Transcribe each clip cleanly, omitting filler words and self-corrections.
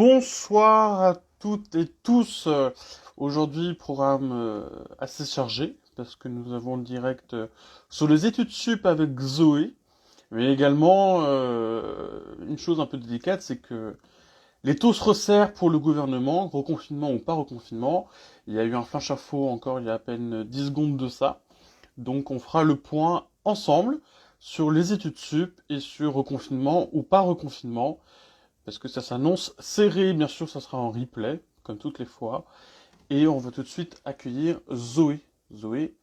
Bonsoir à toutes et tous. Aujourd'hui, programme assez chargé parce que nous avons le direct sur les études sup avec Zoé. Mais également, une chose un peu délicate, c'est que les taux se resserrent pour le gouvernement, reconfinement ou pas reconfinement. Il y a eu un flash info encore il y a à peine 10 secondes de ça. Donc on fera le point ensemble sur les études sup et sur reconfinement ou pas reconfinement. Parce que ça s'annonce serré, bien sûr, ça sera en replay, comme toutes les fois. Et on va tout de suite accueillir Zoé. Zoé,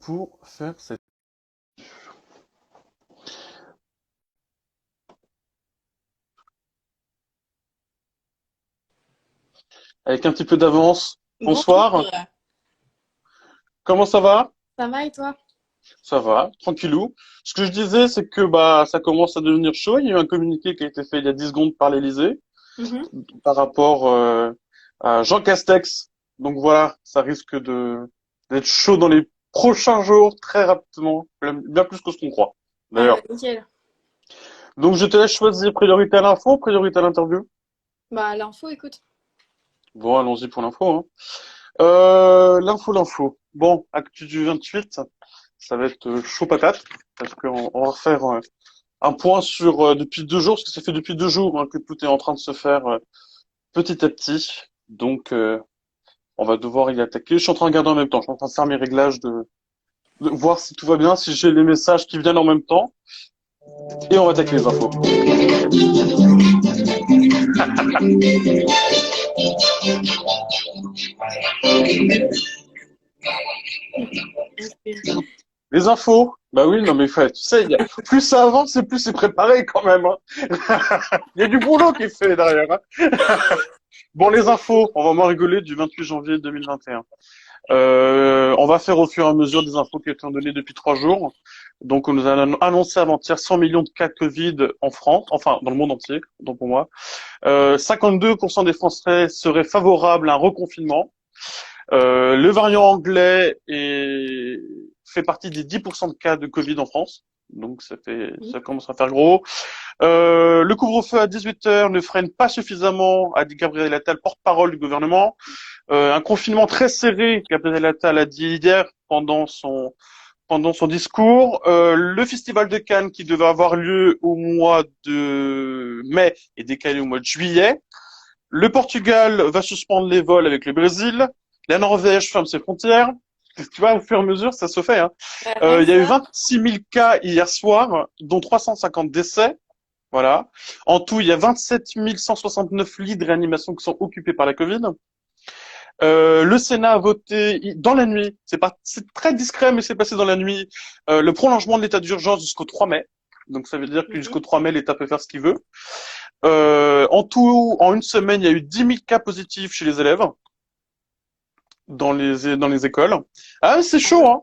pour faire cette... Avec un petit peu d'avance. Bonjour, Bonsoir. Comment ça va? ça va et toi? Ça va, tranquillou. Ce que je disais, c'est que ça commence à devenir chaud. Il y a eu un communiqué qui a été fait il y a 10 secondes par l'Élysée Mhm. par rapport à Jean Castex. Donc voilà, ça risque de d'être chaud dans les prochains jours, très rapidement, bien plus que ce qu'on croit. Ah bah D'ailleurs. nickel. Donc je te laisse choisir priorité à l'info, priorité à l'interview. Bah l'info, écoute. Bon, allons-y pour l'info, hein. L'info. Bon, actu du 28, ça va être chaud patate, parce qu'on va faire un point sur depuis 2 jours, parce que ça fait depuis 2 jours que tout est en train de se faire petit à petit. Donc on va devoir y attaquer. Je suis en train de regarder en même temps, je suis en train de faire mes réglages de voir si tout va bien, si j'ai les messages qui viennent en même temps, et on va attaquer les infos. Les infos, bah oui, non mais tu sais, plus ça avance et plus c'est préparé quand même, hein. Il y a du boulot qui est fait derrière, hein. Bon, les infos, on va moins rigoler du 28 janvier 2021. On va faire au fur et à mesure des infos qui ont été données depuis 3 jours. Donc, on nous a annoncé avant-hier 100 millions de cas Covid en France, enfin dans le monde entier, donc pour moi. 52% des Français seraient favorables à un reconfinement. Le variant anglais fait partie des 10% de cas de Covid en France. Donc Mhm. ça commence à faire gros. Le couvre-feu à 18 heures ne freine pas suffisamment, a dit Gabriel Attal, porte-parole du gouvernement. Un confinement très serré, Gabriel Attal a dit hier pendant son discours. Le festival de Cannes qui devait avoir lieu au mois de mai est décalé au mois de juillet. Le Portugal va suspendre les vols avec le Brésil. La Norvège ferme ses frontières. Tu vois, au fur et à mesure, ça se fait, hein. Rien que Il y a eu ça. 26 000 cas hier soir, dont 350 décès. Voilà. En tout, il y a 27 169 lits de réanimation qui sont occupés par la Covid. Le Sénat a voté dans la nuit, c'est très discret, mais c'est passé dans la nuit, le prolongement de l'état d'urgence jusqu'au 3 mai. Donc ça veut dire que Mhm. jusqu'au 3 mai, l'État peut faire ce qu'il veut. En tout, en une semaine, il y a eu 10 000 cas positifs chez les élèves dans les écoles. Ah, c'est Ah chaud, ouais.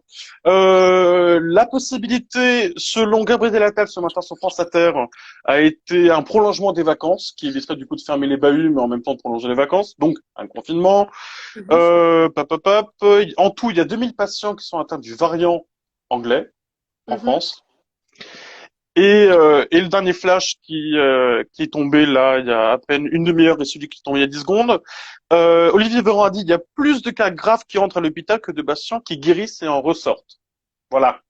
hein. La possibilité, selon Gabriel Attal ce matin sur France Inter, a été un prolongement des vacances, qui éviterait du coup de fermer les bahuts, mais en même temps de prolonger les vacances, donc un confinement. Mhm. Pop, pop, pop. En tout, il y a 2000 patients qui sont atteints du variant anglais en Mhm. France. Et le dernier flash qui est tombé là il y a à peine une demi-heure et celui qui est tombé il y a 10 secondes, Olivier Véran a dit il y a plus de cas graves qui entrent à l'hôpital que de patients qui guérissent et en ressortent. Voilà.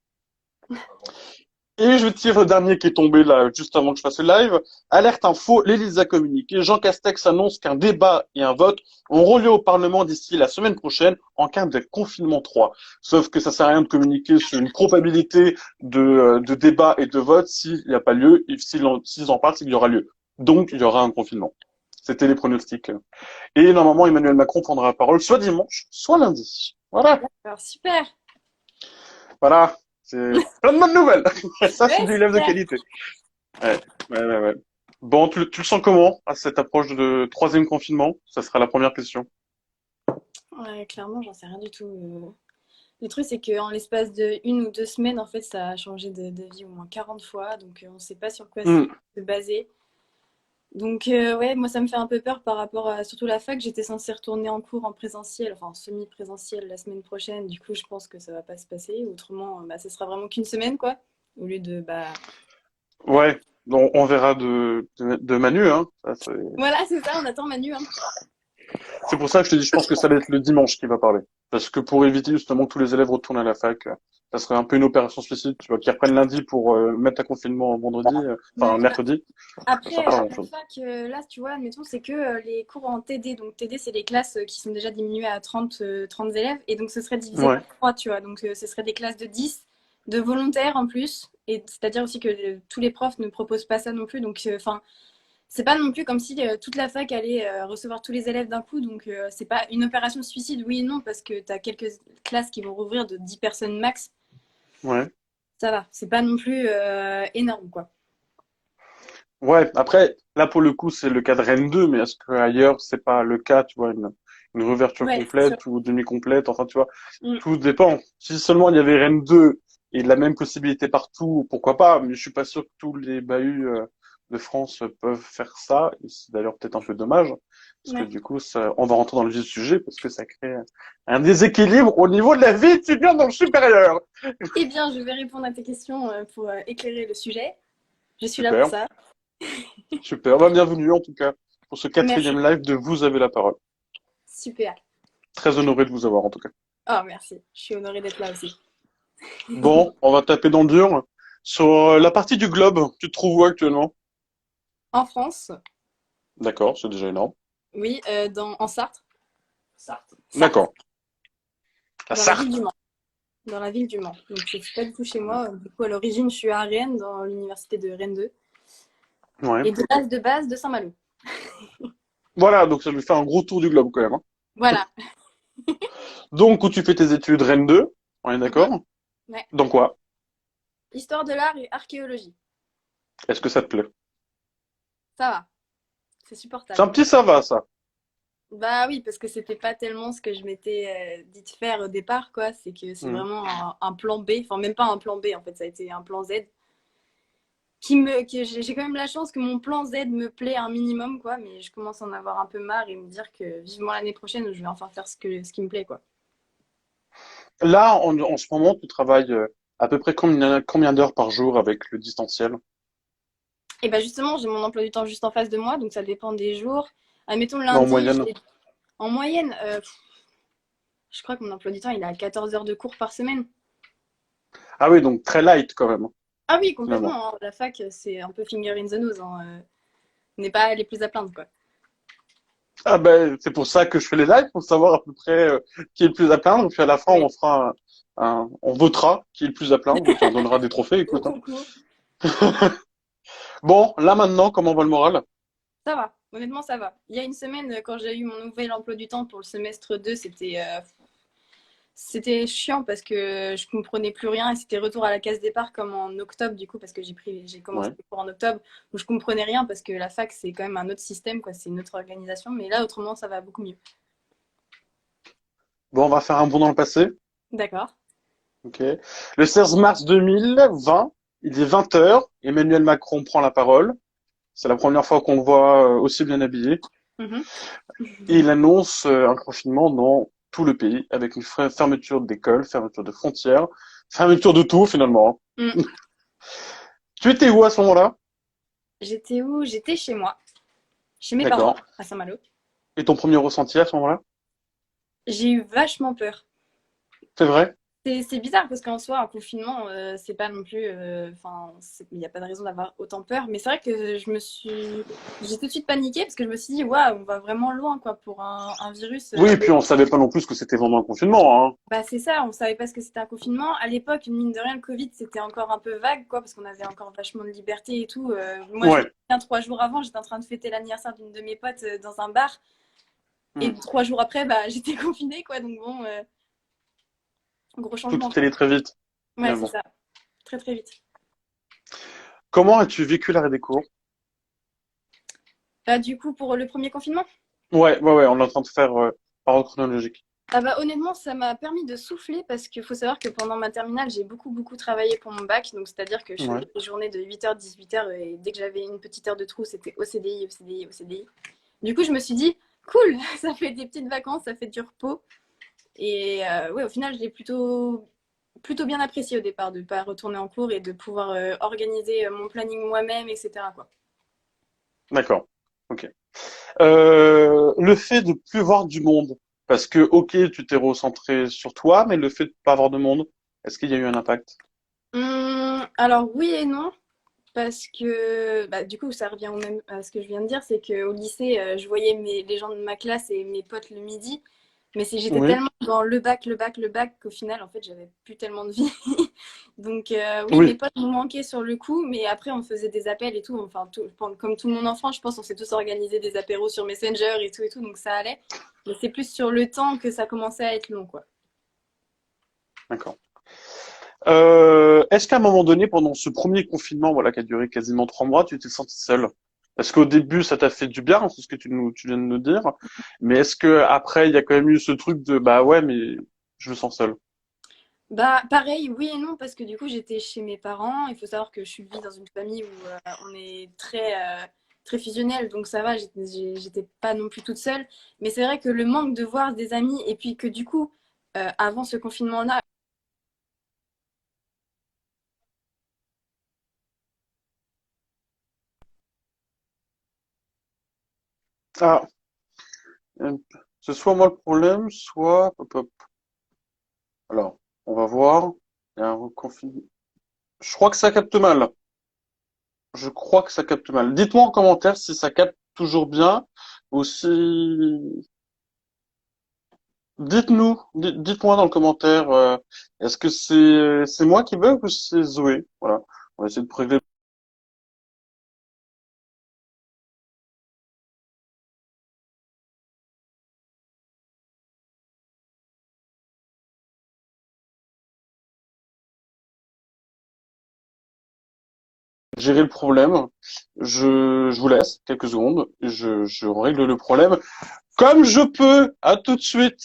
Et je tire le dernier qui est tombé là juste avant que je fasse le live. Alerte info, l'Élysée a communiqué. Jean Castex annonce qu'un débat et un vote auront lieu au Parlement d'ici la semaine prochaine en cas de confinement 3. Sauf que ça sert à rien de communiquer sur une probabilité de débat et de vote s'il n'y a pas lieu. Et s'ils en parlent, c'est qu'il y aura lieu. Donc il y aura un confinement. C'était les pronostics. Et normalement, Emmanuel Macron prendra la parole soit dimanche, soit lundi. Voilà. Alors super. Voilà. C'est plein de bonnes nouvelles. Ça, c'est Ouais, du c'est live de clair. qualité. Ouais, ouais. Bon, tu le sens comment à cette approche de troisième confinement? Ça sera la première question. Ouais, clairement, j'en sais rien du tout. Le truc, c'est qu'en l'espace de 1 ou 2 semaines, en fait, ça a changé de vie au moins 40 fois. Donc, on ne sait pas sur quoi Hmm. se baser. Donc, ouais, moi, ça me fait un peu peur par rapport à surtout la fac. J'étais censée retourner en cours en présentiel, enfin en semi-présentiel la semaine prochaine. Du coup, je pense que ça va pas se passer. Autrement, bah, ce sera vraiment qu'une semaine, quoi. Au lieu de, bah, Ouais. On verra de Manu, hein. Voilà, c'est ça, on attend Manu, hein. C'est pour ça que je te dis, je pense que ça va être le dimanche qui va parler. Parce que pour éviter justement que tous les élèves retournent à la fac, ça serait un peu une opération suicide, tu vois, qu'ils reprennent lundi pour mettre à confinement vendredi, enfin Ouais, bah, mercredi, ça après, sert pas à à grand la chose. fac, là, tu vois, admettons, c'est que les cours en TD. Donc, TD, c'est les classes qui sont déjà diminuées à 30 élèves. Et donc, ce serait divisé Ouais, par 3, tu vois. Donc, ce serait des classes de 10, de volontaires en plus. Et c'est-à-dire aussi que tous les profs ne proposent pas ça non plus. Donc, enfin, c'est pas non plus comme si toute la fac allait recevoir tous les élèves d'un coup. Donc, c'est pas une opération suicide, oui et non, parce que tu as quelques classes qui vont rouvrir de 10 personnes max. ouais. Ça va. C'est pas non plus énorme, quoi. Ouais, après, là pour le coup, c'est le cas de Rennes 2, mais est-ce que ailleurs c'est pas le cas, tu vois, une réouverture Ouais, c'est sûr. complète ou demi-complète, enfin tu vois, Mm. tout dépend. Si seulement il y avait Rennes 2 et la même possibilité partout, pourquoi pas, mais je suis pas sûr que tous les bahuts de France peuvent faire ça, et c'est d'ailleurs peut-être un peu dommage, parce que Ouais. du coup, ça, on va rentrer dans le vif du sujet, parce que ça crée un déséquilibre au niveau de la vie étudiante dans le supérieur. Eh bien, je vais répondre à tes questions pour éclairer le sujet. Je suis là pour Super, ça. super, bah, bienvenue en tout cas pour ce Merci. quatrième live de Vous avez la parole. Super. Très honoré de vous avoir en tout cas. Oh, merci. Je suis honorée d'être là aussi. Bon, on va taper dans le dur. Sur la partie du globe, tu te trouves où actuellement? En France, D'accord, c'est déjà énorme. oui, en Sarthe. Sarthe, D'accord. La dans la ville Sarthe. du Mans. Dans la ville du Mans. Donc, c'est pas du tout chez moi. Du coup, à l'origine, je suis à Rennes, dans l'université de Rennes 2. Ouais. Et de base de Saint-Malo. Voilà, donc ça lui fait un gros tour du globe quand même, hein. Voilà. Donc, où tu fais tes études, Rennes 2, on est Mhm. d'accord? Ouais. Dans quoi? Histoire de l'art et archéologie. Est-ce que ça te plaît? Ça va. C'est C'est un supportable. petit ça va, ça. Bah oui, parce que c'était pas tellement ce que je m'étais dit de faire au départ, quoi. C'est que c'est Hmm. vraiment un plan B. Enfin, même pas un plan B, en fait, ça a été un plan Z. J'ai quand même la chance que mon plan Z me plaît un minimum, quoi. Mais je commence à en avoir un peu marre et me dire que vivement l'année prochaine, je vais enfin faire ce qui me plaît, quoi. Là, en ce moment, tu travailles à peu près combien d'heures par jour avec le distanciel? Et bah justement, j'ai mon emploi du temps juste en face de moi, donc ça dépend des jours. Admettons En lundi, moyenne. en moyenne, je crois que mon emploi du temps, il est à 14 heures de cours par semaine. Ah oui, donc très light quand même, Ah oui, finalement. complètement, hein. La fac, c'est un peu finger in the nose, hein. On n'est pas les plus à plaindre, quoi. Ah ben, c'est pour ça que je fais les lives, pour savoir à peu près qui est le plus à plaindre. Puis à la fin, Oui. on fera on votera qui est le plus à plaindre, puis on donnera des trophées, Au écoute, hein. concours. Bon, là maintenant, comment va le moral? Ça va, honnêtement, ça va. Il y a une semaine, quand j'ai eu mon nouvel emploi du temps pour le semestre 2, c'était chiant parce que je comprenais plus rien et c'était retour à la case départ comme en octobre du coup parce que j'ai commencé Ouais. les cours en octobre où je comprenais rien parce que la fac c'est quand même un autre système quoi, c'est une autre organisation mais là autrement ça va beaucoup mieux. Bon, on va faire un bond dans le passé. D'accord. Ok. Le 16 mars 2020, il est 20 heures. Emmanuel Macron prend la parole. C'est la première fois qu'on le voit aussi bien habillé. Mhm. Et il annonce un confinement dans tout le pays avec une fermeture d'écoles, fermeture de frontières, fermeture de tout finalement, Mm. hein. Tu étais où à ce moment-là? J'étais où? J'étais chez moi, chez mes parents D'accord. à Saint-Malo. Et ton premier ressenti à ce moment-là? J'ai eu vachement peur. C'est vrai? C'est bizarre parce qu'en soi, un confinement, c'est pas non plus. Enfin, il n'y a pas de raison d'avoir autant peur. Mais c'est vrai que j'ai tout de suite paniqué parce que je me suis dit, waouh, on va vraiment loin quoi pour un virus. Oui, et puis on savait pas non plus que c'était vraiment un confinement, hein. Bah c'est ça, on savait pas ce que c'était un confinement. À l'époque, mine de rien, le Covid, c'était encore un peu vague quoi parce qu'on avait encore vachement de liberté et tout. Moi, je me Ouais. souviens 3 jours avant, j'étais en train de fêter l'anniversaire d'une de mes potes dans un bar Hmm. et 3 jours après, bah j'étais confinée quoi. Donc bon, gros Tout changement est quoi. allé très vite, Ouais, c'est finalement. ça, très très vite. Comment as-tu vécu l'arrêt des cours? Du coup, pour le premier confinement, Ouais, on est en train de faire par ordre chronologique. ah bah, honnêtement, ça m'a permis de souffler parce qu'il faut savoir que pendant ma terminale, j'ai beaucoup travaillé pour mon bac. Donc, c'est-à-dire que je Ouais. faisais des journées de 8h, 18h et dès que j'avais une petite heure de trou, c'était OCDI, OCDI, OCDI. Du coup, je me suis dit, cool, ça fait des petites vacances, ça fait du repos. Et ouais, au final, je l'ai plutôt plutôt bien apprécié au départ de ne pas retourner en cours et de pouvoir organiser mon planning moi-même, etc., quoi. D'accord. Ok. Le fait de plus voir du monde, parce que, ok, tu t'es recentré sur toi, mais le fait de pas avoir de monde, est-ce qu'il y a eu un impact? Alors oui et non. Parce que bah, du coup, ça revient au même à ce que je viens de dire, c'est qu'au lycée, je voyais les gens de ma classe et mes potes le midi, mais j'étais Oui. tellement dans le bac qu'au final, en fait, j'avais plus tellement de vie. Donc oui, mes Oui. potes m'ont manqué sur le coup, mais après, on faisait des appels et tout. Enfin, comme tout le monde en France, je pense, on s'est tous organisé des apéros sur Messenger et tout, donc ça allait. Mais c'est plus sur le temps que ça commençait à être long, quoi. D'accord. Est-ce qu'à un moment donné, pendant ce premier confinement, voilà, qui a duré quasiment 3 mois, tu t'es senti seul? Parce qu'au début, ça t'a fait du bien, c'est ce que tu viens de nous dire. Mais est-ce que après, il y a quand même eu ce truc de, bah ouais, mais je me sens seul. Bah, pareil, oui et non, parce que du coup, j'étais chez mes parents. Il faut savoir que vis dans une famille où on est très fusionnel, donc ça va, j'étais pas non plus toute seule. Mais c'est vrai que le manque de voir des amis, et puis que du coup, avant ce confinement-là, Ah, c'est soit moi le problème, soit, hop, hop. Alors, on va voir. Il y a un reconfinement. Je crois que ça capte mal. Je crois que ça capte mal. Dites-moi en commentaire si ça capte toujours bien ou si... Dites-nous, dites-moi dans le commentaire, est-ce que c'est moi qui bug ou c'est Zoé? Voilà, on va essayer de régler. Gérer le problème. Je vous laisse quelques secondes. Je règle le problème comme je peux. À tout de suite.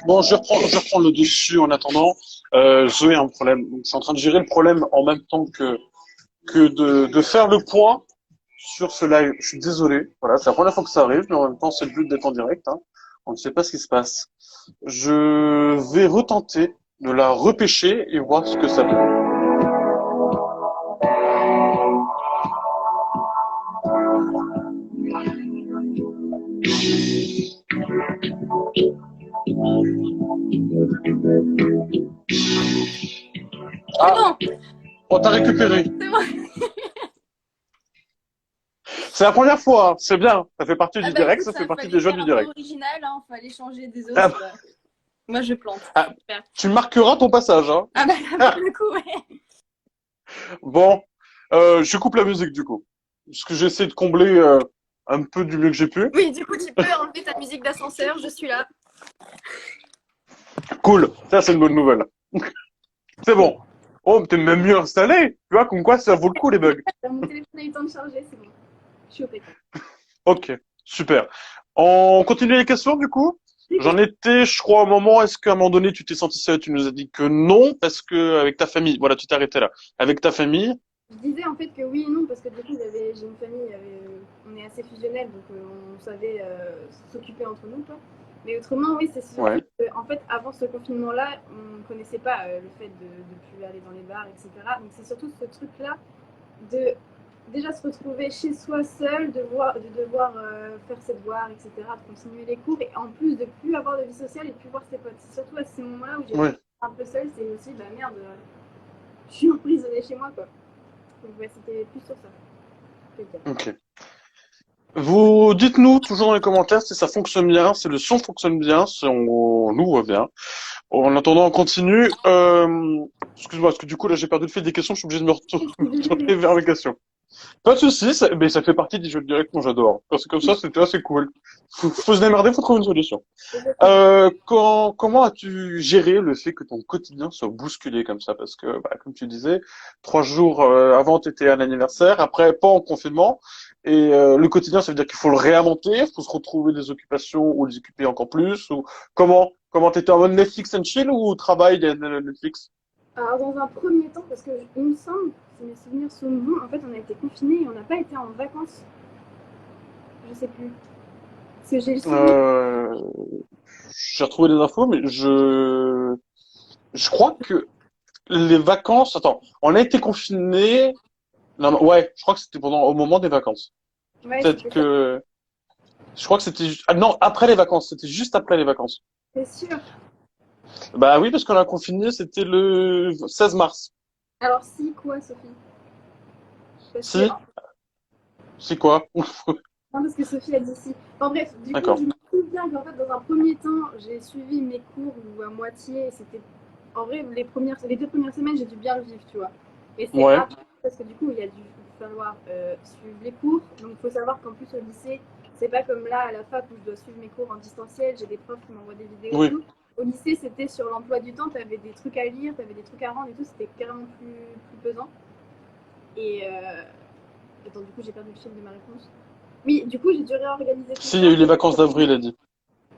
Bon, je reprends le dessus en attendant. Zoé a un problème. Donc, c'est en train de gérer le problème en même temps que de faire le point sur ce live. Je suis désolé. Voilà, c'est la première fois que ça arrive, mais en même temps, c'est le but d'être en direct, hein. On ne sait pas ce qui se passe. Je vais retenter de la repêcher et voir ce que ça donne. c'est Ah, bon, on t'a récupéré. c'est bon. C'est la première fois, hein. C'est bien. Ça fait partie Ah du bah direct, écoute, ça fait ça partie des fallait joies faire du un peu direct. original, hein, fallait changer des Ah, autres. Moi, je plante. ah, Super. tu marqueras ton passage, hein. Ah bah là, pour le coup, ouais. Bon, je coupe la musique du coup. Parce que j'essaie de combler un peu du mieux que j'ai pu. Oui, du coup, tu peux enlever ta musique d'ascenseur, je suis là. Cool, ça c'est une bonne nouvelle. C'est bon. Oh, t'es même mieux installé. Tu vois, comme quoi ça vaut le coup les bugs. Mon téléphone a eu le temps de charger, c'est bon. Je suis au pétard. Ok, super. On continue les questions du coup? J'en étais, je crois, au moment, est-ce qu'à un moment donné, tu t'es senti seul? Tu nous as dit que non, parce que avec ta famille, voilà, tu t'es arrêté là. Avec ta famille, Je disais en fait que oui et non, parce que du coup, j'ai une famille, on est assez fusionnel, donc on savait s'occuper entre nous, quoi. Mais autrement, oui, c'est surtout ouais, que, en fait, avant ce confinement-là, on ne connaissait pas le fait de plus aller dans les bars, etc. Donc c'est surtout ce truc-là de déjà se retrouver chez soi seul, de devoir faire ses devoirs, etc., de continuer les cours, et en plus de plus avoir de vie sociale et de plus voir ses potes. C'est surtout à ces moments-là où j'ai ouais, un peu seule, c'est aussi, bah merde, je suis emprisonnée chez moi, quoi. Donc ouais, c'était plus sur ça que dire. ok. Vous dites-nous toujours dans les commentaires si ça fonctionne bien, si le son fonctionne bien, si on nous voit bien. En attendant, on continue. Excuse-moi, parce que du coup, là, j'ai perdu le fil des questions, je suis obligé de me Je suis retourner désolée. vers les questions. Pas de soucis, mais ça fait partie des jeux de direct, moi j'adore. Quand c'est comme ça, c'était assez cool. Faut se démerder, faut trouver une solution. Exactement. Comment as-tu géré le fait que ton quotidien soit bousculé comme ça? Parce que, bah, comme tu disais, 3 jours avant, tu étais à l'anniversaire, après, pas en confinement. Et le quotidien, ça veut dire qu'il faut le réinventer, il faut se retrouver des occupations ou les occuper encore plus. Ou comment t'étais en mode Netflix and chill ou travail de Netflix? Alors, dans un premier temps, parce que il me semble, si mes souvenirs sont bons, en fait, on a été confinés et on n'a pas été en vacances. Je sais plus. Parce que j'ai le souvenir. Euh, j'ai retrouvé des infos, mais je crois que les vacances. Attends, on a été confinés. Non, non, ouais, je crois que c'était au moment des vacances. Ouais, Peut-être c'était ça. que je crois que ah non, après les vacances, c'était juste après les vacances. C'est sûr. Bah oui, parce qu'on a confiné, c'était le 16 mars. Alors, si, quoi, Sophie? Parce que, Si, c'est quoi? non, parce que Sophie a dit si. En bref, du coup, je D'accord. me souviens qu'en fait, dans un premier temps, j'ai suivi mes cours ou à moitié. C'était, en vrai, les 2 premières semaines, j'ai dû bien le vivre, tu vois. Et c'est Ouais, après, parce que du coup, il a dû falloir suivre les cours. Donc, il faut savoir qu'en plus, au lycée, c'est pas comme là, à la fac, où je dois suivre mes cours en distanciel. J'ai des profs qui m'envoient des vidéos et oui. tout. Au lycée, c'était sur l'emploi du temps. Tu avais des trucs à lire, tu avais des trucs à rendre et tout. C'était carrément plus pesant. Et, attends, du coup, j'ai perdu le fil de ma réponse. Oui, du coup, j'ai dû réorganiser tout Si, il y a ça. eu les vacances d'avril, elle dit.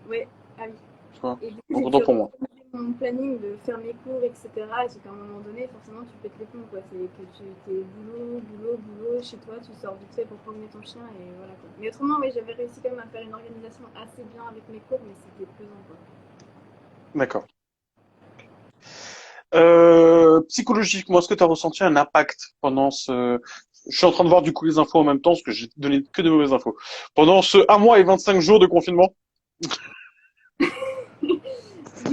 Ouais, ah oui. Tu vois. Et du coup, Donc j'ai autant dû pour moi. réorganiser mon planning de faire mes cours, etc. Et c'est qu'à un moment donné, forcément, tu pètes les plombs, quoi. C'est que tu t'es boulot, boulot, boulot, chez toi, tu sors vite fait pour promener ton chien, et voilà, quoi. Mais autrement, oui, j'avais réussi quand même à faire une organisation assez bien avec mes cours, mais c'était pesant, quoi. D'accord. Psychologiquement, est-ce que tu as ressenti un impact pendant ce... Je suis en train de voir du coup les infos en même temps, parce que j'ai donné que de mauvaises infos. Pendant ce 1 mois et 25 jours de confinement, Du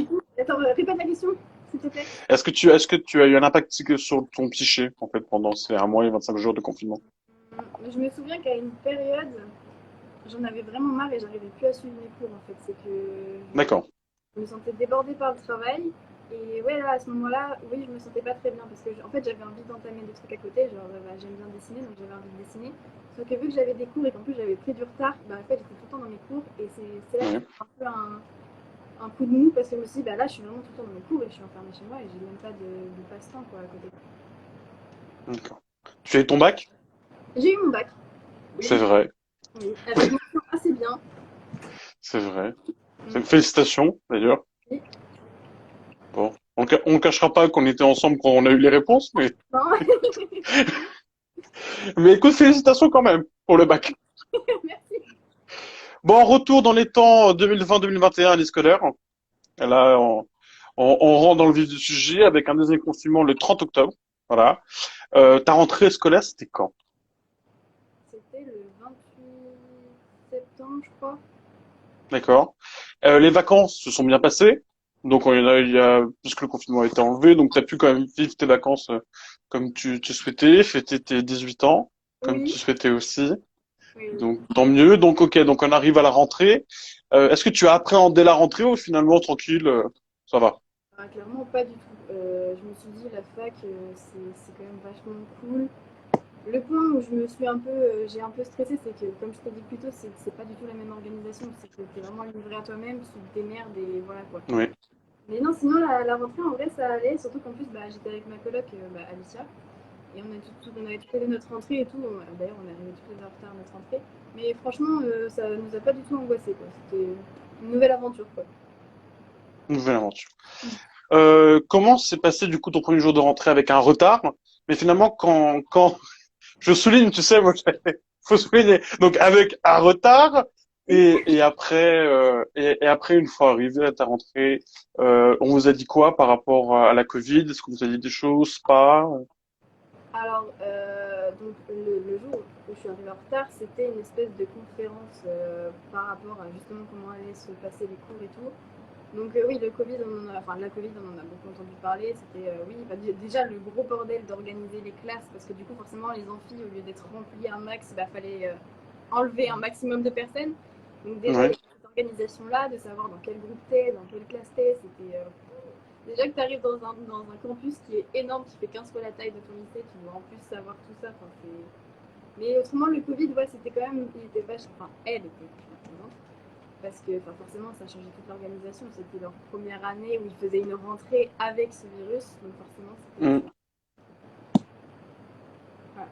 coup, attends, répète la question, s'il te plaît. est-ce que tu as eu un impact sur ton psyché, en fait, pendant ces 1 mois et 25 jours de confinement? Je me souviens qu'à une période, j'en avais vraiment marre et j'arrivais plus à suivre mes cours, en fait. C'est que D'accord. je me sentais débordée par le travail. Et ouais, là, à ce moment-là, oui, je me sentais pas très bien parce que, en fait, j'avais envie d'entamer des trucs à côté. Genre, bah, j'aime bien dessiner, donc j'avais envie de dessiner. Sauf que vu que j'avais des cours et qu'en plus j'avais pris du retard, bah, en fait, j'étais tout le temps dans mes cours. Et c'est là que j'ai Oui. eu un peu un coup de mou parce que je me suis dit, bah là, je suis vraiment tout le temps dans mes cours et je suis enfermée chez moi et j'ai même pas de passe-temps, quoi, à côté. D'accord. Tu as eu ton bac? J'ai eu mon bac, C'est oui, vrai. oui, avec mention assez bien. C'est vrai. Mm. Félicitations, d'ailleurs. Oui. Bon. On cachera pas qu'on était ensemble quand on a eu les réponses, Non, mais écoute, félicitations quand même pour le bac. merci. Bon, retour dans les temps 2020-2021, année scolaire. Et là, on rentre dans le vif du sujet avec un deuxième confinement le 30 octobre. Voilà. Ta rentrée scolaire, c'était quand? C'était le 28 septembre, je crois. D'accord. Les vacances se sont bien passées. Donc, puisque le confinement a été enlevé, donc tu as pu quand même vivre tes vacances comme tu souhaitais, fêter tes 18 ans, comme Oui, tu souhaitais aussi. oui, oui. Donc, tant mieux. Donc, ok, donc on arrive à la rentrée. Est-ce que tu as appréhendé la rentrée ou finalement, tranquille, ça va? Ah, clairement, pas du tout. Je me suis dit, la fac, c'est quand même vachement cool. Le point où j'ai un peu stressé, c'est que, comme je t'ai dit plus tôt, c'est pas du tout la même organisation. C'est que t'es vraiment livré à toi-même, tu te démerdes et voilà quoi. Oui. Mais non, sinon, la rentrée, en vrai, ça allait. Surtout qu'en plus, bah, j'étais avec ma coloc, Alicia. Et on avait toutes les deux notre rentrée et tout. D'ailleurs, on est arrivés toutes les deux en retard à notre rentrée. Mais franchement, ça nous a pas du tout angoissé, quoi. C'était. une nouvelle aventure, quoi. Nouvelle aventure. Comment s'est passé du coup ton premier jour de rentrée avec un retard? Mais finalement, quand je souligne, tu sais, moi, faut souligner. Donc avec un retard et après et après une fois arrivé à ta rentrée, on vous a dit quoi par rapport à la Covid? Est-ce que vous avez dit des choses, pas? Alors, donc le jour où je suis arrivée en retard, c'était une espèce de conférence par rapport à justement comment allaient se passer les cours et tout. Donc oui, le Covid, enfin la Covid, on en a beaucoup entendu parler. C'était oui, bah, déjà le gros bordel d'organiser les classes parce que du coup forcément les amphis au lieu d'être remplis un max, bah fallait enlever un maximum de personnes. Donc déjà il y Ouais. a cette organisation là, de savoir dans quel groupe t'es, dans quelle classe t'es, c'était déjà que tu arrives dans un campus qui est énorme, qui fait 15 fois la taille de ton lycée, tu dois en plus savoir tout ça. Enfin, mais autrement, le Covid, ouais, c'était quand même, il était vachement, enfin, elle était vachement présente. Parce que enfin, forcément, ça changeait toute l'organisation. C'était leur première année où ils faisaient une rentrée avec ce virus. Donc forcément, c'était Mm. assez. Voilà.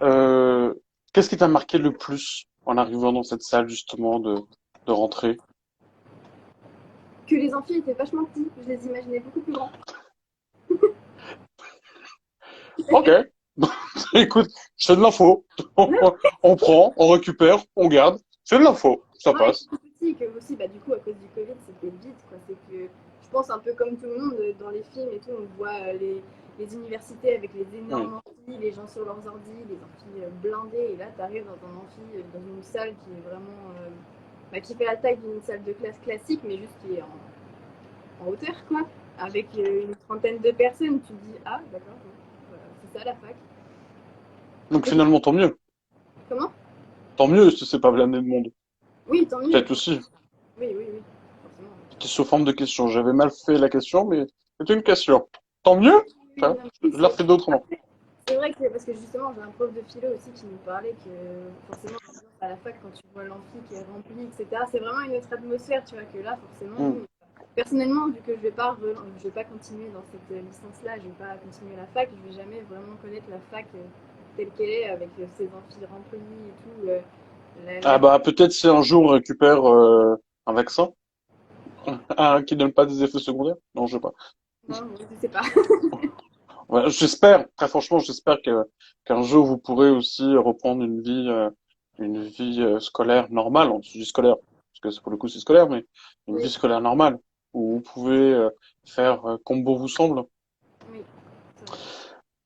Euh, Qu'est-ce qui t'a marqué le plus en arrivant dans cette salle justement de rentrée? Que les amphis étaient vachement petits. Je les imaginais beaucoup plus grands. Ok. Écoute, c'est de l'info. On prend, on récupère, on garde. C'est de l'info. Ça Ouais, passe. tout petit, que aussi, bah, du coup, à cause du Covid, c'était vite, quoi. C'est que, je pense, un peu comme tout le monde, dans les films et tout, on voit les universités avec les Oui. énormes amphis, les gens sur leurs ordis, les amphis blindés, et là, tu arrives dans un amphi, dans une salle qui est vraiment, bah, qui fait la taille d'une salle de classe classique, mais juste qui est en hauteur, quoi, avec une trentaine de personnes, tu te dis, ah, d'accord, bon, voilà, c'est ça la fac. Donc Et toi, finalement, tant mieux. comment? Tant mieux si c'est pas blindé de monde. Oui, tant mieux. Peut-être aussi. Oui, oui, oui, forcément. C'était sous forme de question. J'avais mal fait la question, mais c'était une question. Tant mieux. Oui, Enfin, non, oui, je la refais d'autrement. c'est vrai que c'est parce que justement, j'ai un prof de philo aussi qui nous parlait que forcément, l'ambiance à la fac, quand tu vois l'amphi qui est rempli, etc., c'est vraiment une autre atmosphère, tu vois, que là, forcément, Hmm. nous, personnellement, vu que je vais pas continuer dans cette licence-là, je vais pas continuer la fac, je vais jamais vraiment connaître la fac telle qu'elle est, avec ses amphis remplis et tout. Ah bah peut-être si un jour on récupère un vaccin qui donne pas des effets secondaires. Non, je sais pas. Non, je sais pas. Ouais, j'espère, très franchement, j'espère que qu'un jour vous pourrez aussi reprendre une vie scolaire normale, on dit scolaire, parce que pour le coup c'est scolaire, mais une vie Oui, scolaire normale, où vous pouvez faire comme bon vous semble. oui, c'est vrai.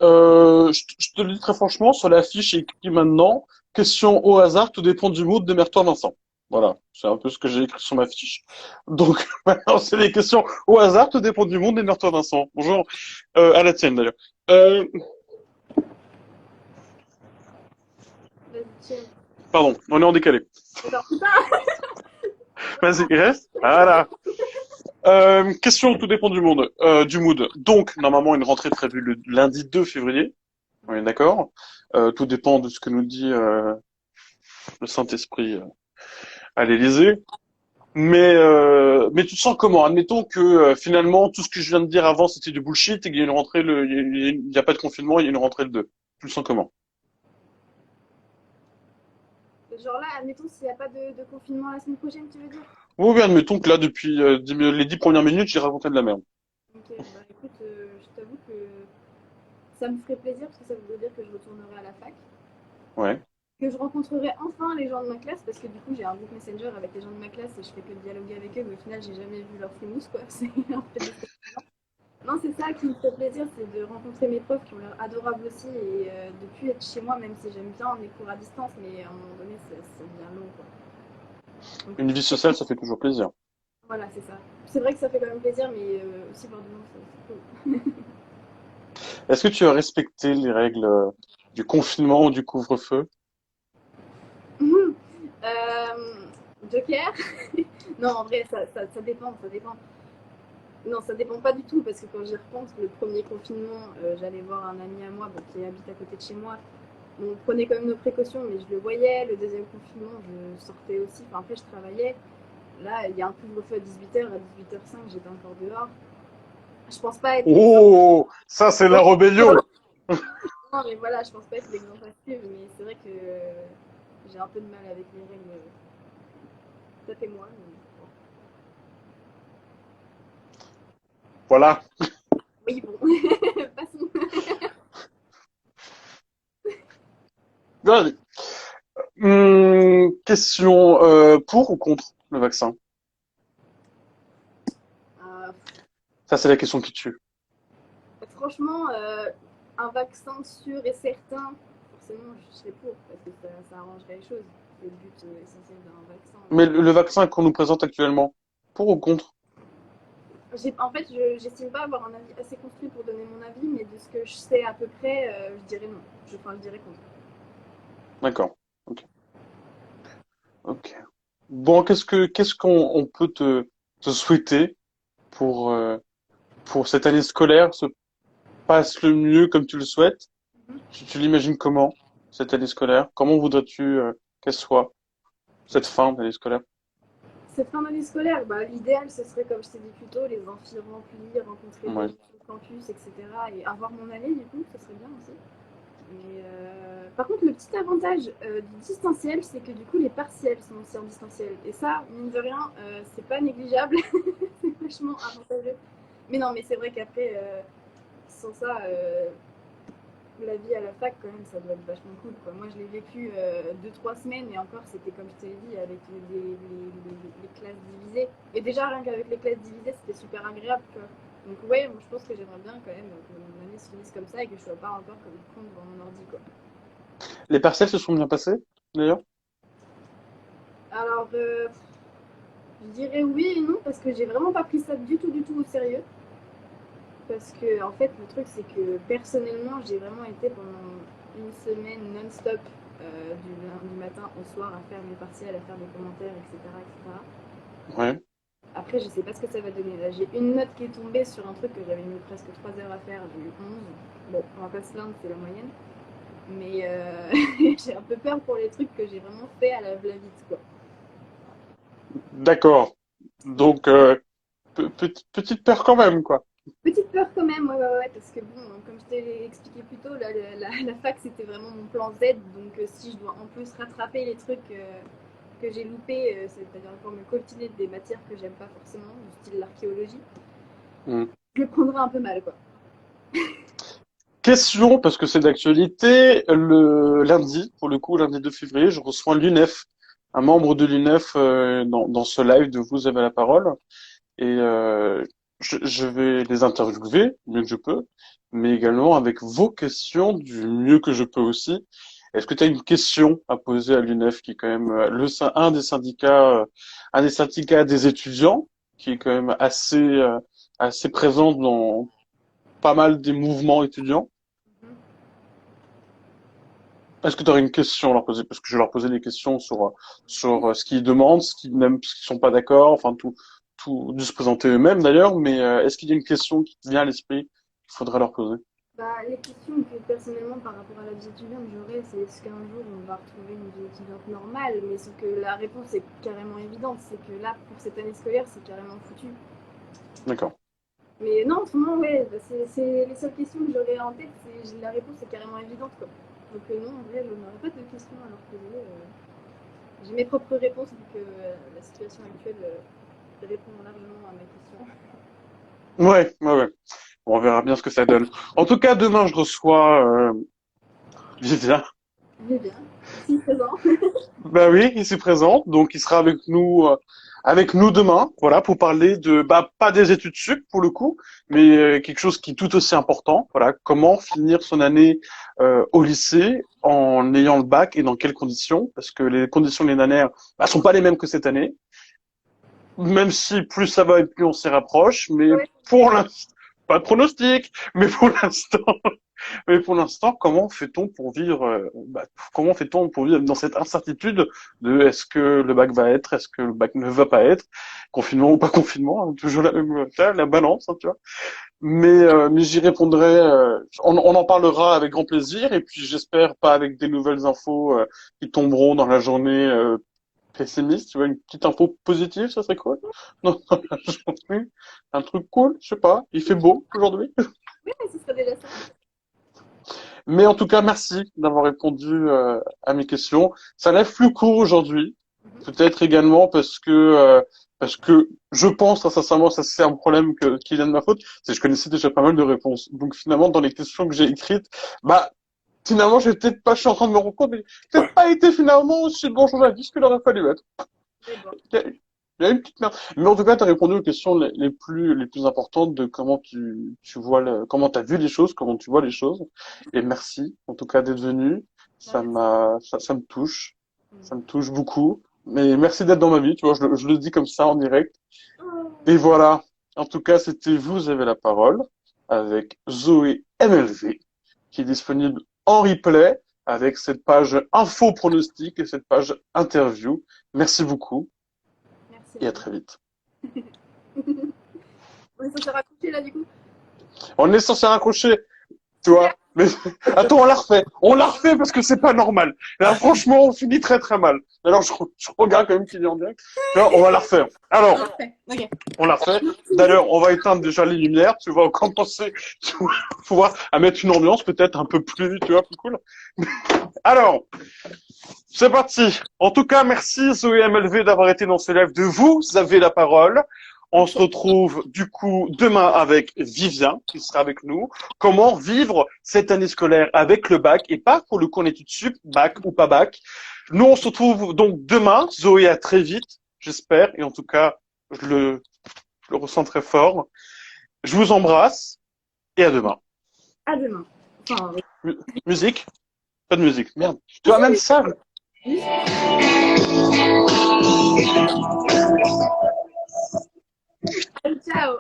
Je te le dis très franchement, sur l'affiche écrit maintenant, question au hasard, tout dépend du mood, démerde-toi Vincent. Voilà, c'est un peu ce que j'ai écrit sur ma fiche. Donc maintenant c'est des questions au hasard, tout dépend du monde, démerde-toi Vincent. Bonjour, à la tienne d'ailleurs. Euh, Vas-y, chill. Pardon, on est en décalé. Attends, putain, Vas-y, reste. Voilà. Question, tout dépend du monde, du mood. Donc, normalement, une rentrée prévue le lundi 2 février. On est d'accord. Tout dépend de ce que nous dit le Saint-Esprit à l'Élysée. Mais tu te sens comment? Admettons que finalement, tout ce que je viens de dire avant, c'était du bullshit et qu'il y a une rentrée, il y a pas de confinement, il y a une rentrée le 2. Tu le sens comment? genre là, admettons s'il n'y a pas de confinement la semaine prochaine, tu veux dire? Oui, oui, admettons que là, depuis les 10 premières minutes, j'ai raconté de la merde. Ok, bah écoute, je t'avoue que ça me ferait plaisir parce que ça voudrait dire que je retournerai à la fac, Ouais. que je rencontrerai enfin les gens de ma classe parce que du coup j'ai un groupe Messenger avec les gens de ma classe et je fais que dialoguer avec eux, mais au final j'ai jamais vu leur frimousse quoi. C'est un peu déception. Non, c'est ça qui me fait plaisir, c'est de rencontrer mes profs qui ont l'air adorables aussi et de plus être chez moi, même si j'aime bien mes cours à distance, mais à un moment donné ça devient long quoi. Donc Une vie sociale, ça fait toujours plaisir. voilà, c'est ça. C'est vrai que ça fait quand même plaisir, mais aussi voir du monde, c'est cool. Est-ce que tu as respecté les règles du confinement ou du couvre-feu? Joker. Non, en vrai, ça dépend, ça dépend. Non, ça dépend pas du tout, parce que quand j'y repense, le premier confinement, j'allais voir un ami à moi bon, qui habite à côté de chez moi. Bon, on prenait quand même nos précautions, mais je le voyais. Le deuxième confinement, je sortais aussi. Enfin, après, je travaillais. Là, il y a un couvre-feu à 18h. À 18h05, j'étais encore dehors. Je pense pas être l'exemple. Oh, ça c'est la rébellion. Non, mais voilà, je pense pas être l'exemple à suivre, mais c'est vrai que j'ai un peu de mal avec les règles. tapez-moi. Mais bon. Voilà. Oui, bon, passons. Allez. Question pour ou contre le vaccin? Euh, Ça, c'est la question qui tue. Franchement, un vaccin sûr et certain, forcément, je serais pour, parce que ça arrangerait les choses. C'est le but essentiel d'un vaccin. Mais le vaccin qu'on nous présente actuellement, pour ou contre? En fait, j'estime pas avoir un avis assez construit pour donner mon avis, mais de ce que je sais à peu près, je dirais non. Enfin, je dirais contre. D'accord. Ok. Ok. Bon, qu'est-ce qu'on on peut te souhaiter pour cette année scolaire se passe le mieux comme tu le souhaites? Tu l'imagines comment cette année scolaire? Comment voudrais-tu qu'elle soit cette fin d'année scolaire? Cette fin d'année scolaire, bah, l'idéal, ce serait, comme je t'ai dit plus tôt, les amphis remplis, rencontrer des Ouais. gens sur le campus, etc. Et avoir mon année, du coup, ce serait bien aussi. Mais par contre, le petit avantage du distanciel, c'est que du coup, les partiels sont aussi en distanciel. Et ça, mine de rien, c'est pas négligeable. C'est vachement avantageux. Mais non, mais c'est vrai qu'après, sans ça, la vie à la fac, quand même, ça doit être vachement cool, quoi. Moi, je l'ai vécu 2-3 semaines et encore, c'était comme je t'ai dit, avec les classes divisées. Et déjà, rien qu'avec les classes divisées, c'était super agréable, tu vois. Donc, ouais, moi, je pense que j'aimerais bien quand même que mon année se finisse comme ça et que je sois pas encore comme une con devant mon ordi, quoi. Les partiels se sont bien passés, d'ailleurs? Alors, je dirais oui et non, parce que j'ai vraiment pas pris ça du tout au sérieux. Parce que, en fait, le truc, c'est que personnellement, j'ai vraiment été pendant une semaine non-stop, du matin au soir, à faire mes partiels, à faire des commentaires, etc., etc. Ouais. Après, je sais pas ce que ça va donner. Là, j'ai une note qui est tombée sur un truc que j'avais mis presque 3 heures à faire, j'ai eu 11. Bon, on va pas se plaindre, c'est la moyenne. Mais j'ai un peu peur pour les trucs que j'ai vraiment fait à la vite, quoi. D'accord. Donc, petite peur quand même, quoi. Petite peur quand même, ouais, ouais, ouais, parce que bon, comme je t'ai expliqué plus tôt, là, la fac c'était vraiment mon plan Z, donc si je dois en plus rattraper les trucs que j'ai loupés, c'est-à-dire encore me coltiner des matières que j'aime pas forcément, du style l'archéologie, Hmm. je le prendrai un peu mal, quoi. Question, parce que c'est d'actualité, le lundi, pour le coup, lundi 2 février, je reçois l'UNEF, un membre de l'UNEF dans ce live de Vous avez la parole, et je vais les interviewer du mieux que je peux, mais également avec vos questions du mieux que je peux aussi. Est-ce que tu as une question à poser à l'UNEF, qui est quand même un des syndicats des étudiants, qui est quand même assez présent dans pas mal des mouvements étudiants? Est-ce que tu aurais une question à leur poser? Parce que je vais leur poser des questions sur ce qu'ils demandent, ce qu'ils n'aiment, ce qu'ils sont pas d'accord, enfin de se présenter eux-mêmes d'ailleurs, mais est-ce qu'il y a une question qui te vient à l'esprit qu'il faudrait leur poser? Bah, les questions que personnellement par rapport à la vie étudiante j'aurais, c'est est-ce qu'un jour on va retrouver une vie étudiante normale, mais sauf que la réponse est carrément évidente, c'est que là, pour cette année scolaire, c'est carrément foutu. D'accord. Mais non, autrement, ouais, bah, c'est les seules questions que j'aurais en tête, la réponse est carrément évidente, quoi. Donc non, en vrai, je n'aurais pas de questions à leur poser. J'ai mes propres réponses, vu que la situation actuelle répond largement à ma question. Ouais, ouais, ouais. Bon, on verra bien ce que ça donne. En tout cas, demain, je reçois Vivien. Mais bien, si présent. Bah oui, il s'est présent, donc il sera avec nous demain, voilà, pour parler de, bah, pas des études sup pour le coup, mais quelque chose qui est tout aussi important, voilà, comment finir son année au lycée en ayant le bac et dans quelles conditions, parce que les conditions de l'année dernière, bah, sont pas les mêmes que cette année, même si plus ça va et plus on s'y rapproche, mais Ouais, pour l'instant, pas de pronostic, mais pour l'instant, comment fait-on pour vivre, comment fait-on pour vivre dans cette incertitude de est-ce que le bac va être, est-ce que le bac ne va pas être, confinement ou pas confinement, hein, toujours la balance, hein, tu vois. Mais j'y répondrai, on en parlera avec grand plaisir, et puis j'espère pas avec des nouvelles infos qui tomberont dans la journée pessimiste, tu vois, une petite info positive, ça serait cool. Non, dans la journée, un truc cool, je sais pas, il fait beau aujourd'hui. ouais, ce serait déjà ça. Mais en tout cas, merci d'avoir répondu à mes questions. Ça lève plus court aujourd'hui. Peut-être également parce que je pense, très sincèrement, ça c'est un problème qui vient de ma faute, c'est que je connaissais déjà pas mal de réponses. Donc finalement, dans les questions que j'ai écrites, bah finalement, je suis en train de me rendre compte, mais j'ai peut-être pas été finalement aussi bon journaliste qu'il aurait fallu être. Mais bon. Il y a, il y a une petite merde. Mais en tout cas, tu as répondu aux questions les plus importantes de comment tu vois comment t'as vu les choses, comment tu vois les choses. Et merci, en tout cas, d'être venu. Ça me touche. Ça me touche beaucoup. Mais merci d'être dans ma vie, tu vois, je le dis comme ça en direct. Et voilà. En tout cas, c'était Vous avez la parole avec Zoé MLV, qui est disponible en replay avec cette page info pronostic et cette page interview. Merci beaucoup Merci et à à vous. très vite. On est censé raccrocher là du coup? On est censé raccrocher, tu Super. vois. Mais attends, on la refait. On la refait parce que c'est pas normal. Là, franchement, on finit très très mal. Alors, je regarde quand même qu'il est en direct. Tu vois, on va la refaire. Alors, Parfait. Ok. on la refait. D'ailleurs, on va éteindre déjà les lumières. Tu vas commencer, tu vas pouvoir à mettre une ambiance peut-être un peu plus, tu vois, plus cool. Alors, c'est parti. En tout cas, merci Zoé MLV d'avoir été dans ce live de Vous avez la parole. On se retrouve du coup demain avec Vivien qui sera avec nous. Comment vivre cette année scolaire avec le bac et pas pour le coup en études sup, bac ou pas bac. Nous on se retrouve donc demain. Zoé, à très vite, j'espère. Et en tout cas, je le ressens très fort. Je vous embrasse et à demain. À demain. Enfin, oui. Musique? Pas de musique. Merde. Tu vois même ça. Ciao.